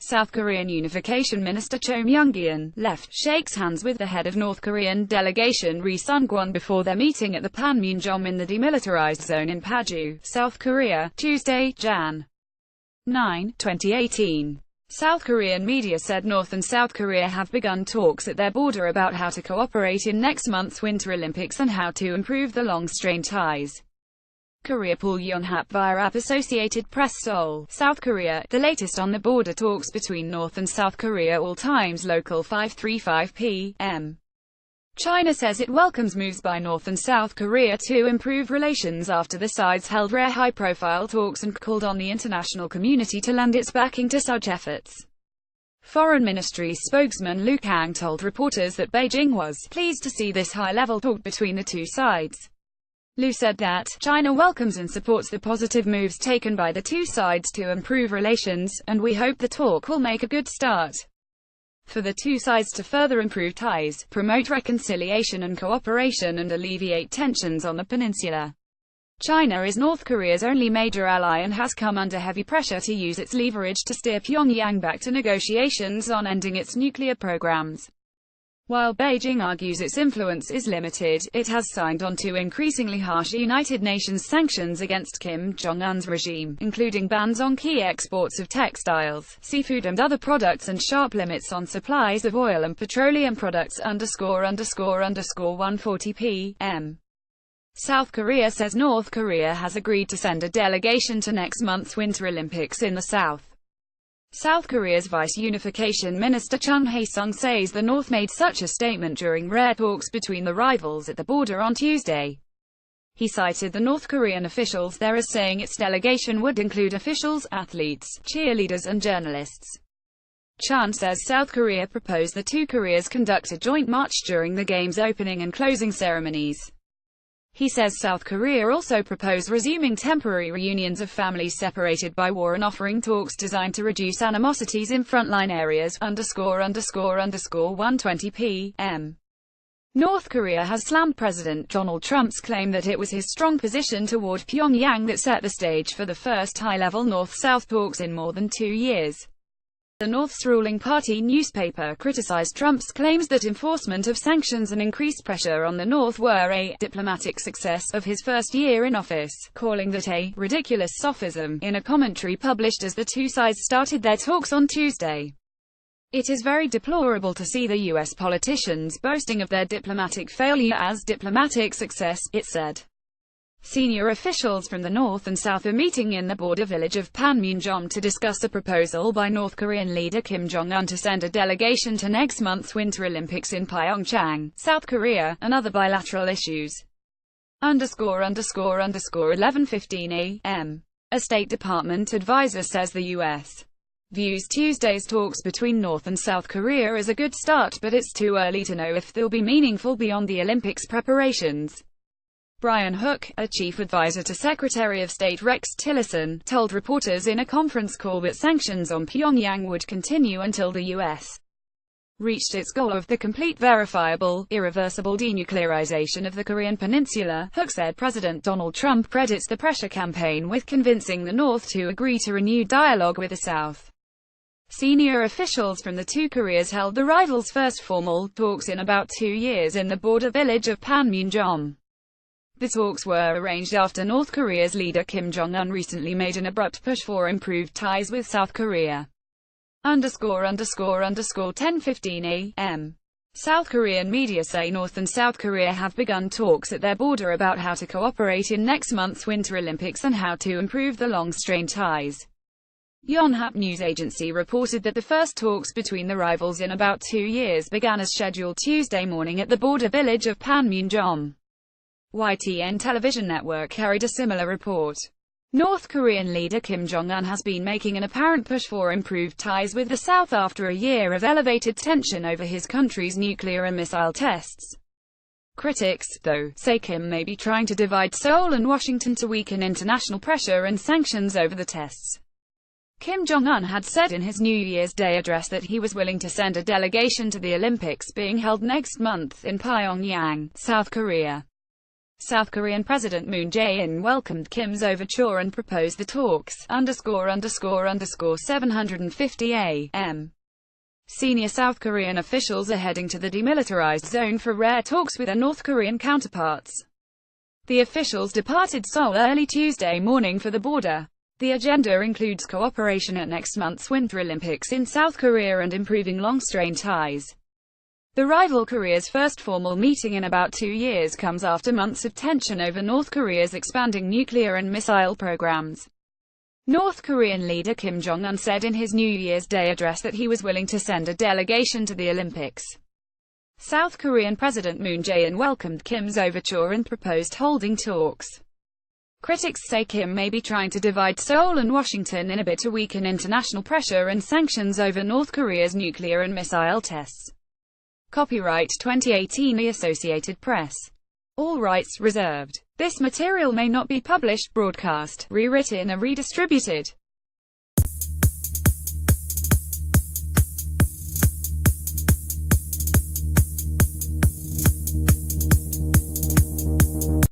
South Korean Unification Minister Cho Myung-gyeon left, shakes hands with the head of North Korean delegation Ri Sun-kwon before their meeting at the Panmunjom in the demilitarized zone in Paju, South Korea, Tuesday, Jan. 9, 2018. South Korean media said North and South Korea have begun talks at their border about how to cooperate in next month's Winter Olympics and how to improve the long-strained ties. Korea Paul Yonhap via app Associated Press Seoul, South Korea, the latest on the border talks between North and South Korea. All times local 5:35 p.m. China says it welcomes moves by North and South Korea to improve relations after the sides held rare high-profile talks and called on the international community to lend its backing to such efforts. Foreign Ministry spokesman Lu Kang told reporters that Beijing was pleased to see this high-level talk between the two sides. Lu said that China welcomes and supports the positive moves taken by the two sides to improve relations, and we hope the talk will make a good start for the two sides to further improve ties, promote reconciliation and cooperation, and alleviate tensions on the peninsula. China is North Korea's only major ally and has come under heavy pressure to use its leverage to steer Pyongyang back to negotiations on ending its nuclear programs. While Beijing argues its influence is limited, it has signed on to increasingly harsh United Nations sanctions against Kim Jong-un's regime, including bans on key exports of textiles, seafood and other products, and sharp limits on supplies of oil and petroleum products. 1:40 p.m. South Korea says North Korea has agreed to send a delegation to next month's Winter Olympics in the South. South Korea's Vice Unification Minister Chung Hae-sung says the North made such a statement during rare talks between the rivals at the border on Tuesday. He cited the North Korean officials there as saying its delegation would include officials, athletes, cheerleaders and journalists. Chung says South Korea proposed the two Koreas conduct a joint march during the Games' opening and closing ceremonies. He says South Korea also proposed resuming temporary reunions of families separated by war and offering talks designed to reduce animosities in frontline areas. 1:20 p.m. North Korea has slammed President Donald Trump's claim that it was his strong position toward Pyongyang that set the stage for the first high-level North-South talks in more than 2 years. The North's ruling party newspaper criticized Trump's claims that enforcement of sanctions and increased pressure on the North were a diplomatic success of his first year in office, calling that a ridiculous sophism in a commentary published as the two sides started their talks on Tuesday. It is very deplorable to see the U.S. politicians boasting of their diplomatic failure as diplomatic success, it said. Senior officials from the North and South are meeting in the border village of Panmunjom to discuss a proposal by North Korean leader Kim Jong-un to send a delegation to next month's Winter Olympics in Pyeongchang, South Korea, and other bilateral issues. 11:15 a.m. A State Department advisor says the U.S. views Tuesday's talks between North and South Korea as a good start, but it's too early to know if they'll be meaningful beyond the Olympics preparations. Brian Hook, a chief advisor to Secretary of State Rex Tillerson, told reporters in a conference call that sanctions on Pyongyang would continue until the U.S. reached its goal of the complete, verifiable, irreversible denuclearization of the Korean peninsula. Hook said President Donald Trump credits the pressure campaign with convincing the North to agree to renewed dialogue with the South. Senior officials from the two Koreas held the rivals' first formal talks in about 2 years in the border village of Panmunjom. The talks were arranged after North Korea's leader Kim Jong-un recently made an abrupt push for improved ties with South Korea. 10:15 a.m. South Korean media say North and South Korea have begun talks at their border about how to cooperate in next month's Winter Olympics and how to improve the long-strained ties. Yonhap news agency reported that the first talks between the rivals in about 2 years began as scheduled Tuesday morning at the border village of Panmunjom. YTN television network carried a similar report. North Korean leader Kim Jong-un has been making an apparent push for improved ties with the South after a year of elevated tension over his country's nuclear and missile tests. Critics, though, say Kim may be trying to divide Seoul and Washington to weaken international pressure and sanctions over the tests. Kim Jong-un had said in his New Year's Day address that he was willing to send a delegation to the Olympics being held next month in Pyongyang, South Korea. South Korean President Moon Jae-in welcomed Kim's overture and proposed the talks, ___750 a.m. Senior South Korean officials are heading to the demilitarized zone for rare talks with their North Korean counterparts. The officials departed Seoul early Tuesday morning for the border. The agenda includes cooperation at next month's Winter Olympics in South Korea and improving long-strained ties. The rival Korea's first formal meeting in about 2 years comes after months of tension over North Korea's expanding nuclear and missile programs. North Korean leader Kim Jong-un said in his New Year's Day address that he was willing to send a delegation to the Olympics. South Korean President Moon Jae-in welcomed Kim's overture and proposed holding talks. Critics say Kim may be trying to divide Seoul and Washington in a bid to weaken international pressure and sanctions over North Korea's nuclear and missile tests. Copyright 2018 The Associated Press. All rights reserved. This material may not be published, broadcast, rewritten or redistributed.